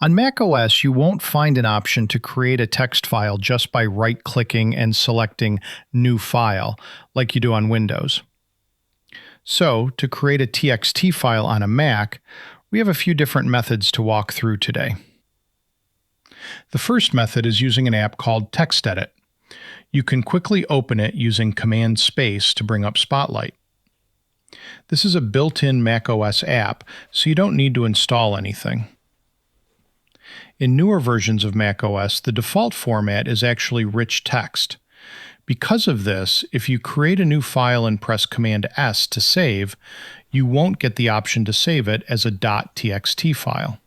On macOS, you won't find an option to create a text file just by right-clicking and selecting New File, like you do on Windows. So, to create a TXT file on a Mac, we have a few different methods to walk through today. The first method is using an app called TextEdit. You can quickly open it using Command Space to bring up Spotlight. This is a built-in macOS app, so you don't need to install anything. In newer versions of macOS, the default format is actually rich text. Because of this, if you create a new file and press Command S to save, you won't get the option to save it as a .txt file.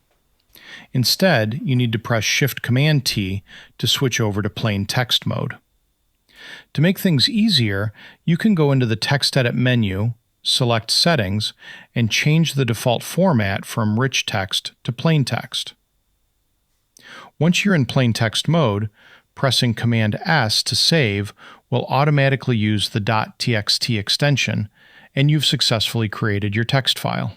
Instead, you need to press Shift-Command-T to switch over to plain text mode. To make things easier, you can go into the TextEdit menu, select Settings, and change the default format from rich text to plain text. Once you're in plain text mode, pressing Command S to save will automatically use the .txt extension, and you've successfully created your text file.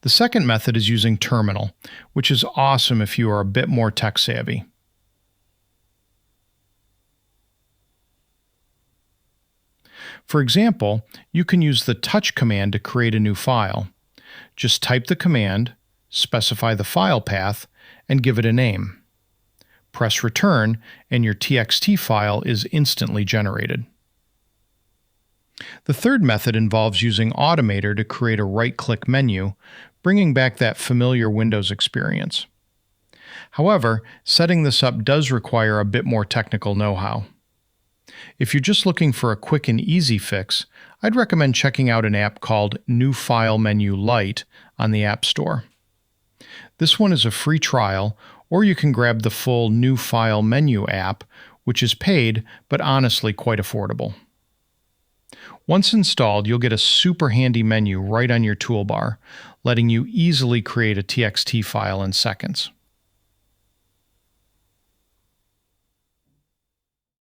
The second method is using Terminal, which is awesome if you are a bit more tech-savvy. For example, you can use the touch command to create a new file. Just type the command, specify the file path, and give it a name. Press Return, and your TXT file is instantly generated. The third method involves using Automator to create a right-click menu, bringing back that familiar Windows experience. However, setting this up does require a bit more technical know-how. If you're just looking for a quick and easy fix, I'd recommend checking out an app called New File Menu Lite on the App Store. This one is a free trial, or you can grab the full New File Menu app, which is paid but honestly quite affordable. Once installed, you'll get a super handy menu right on your toolbar, letting you easily create a TXT file in seconds.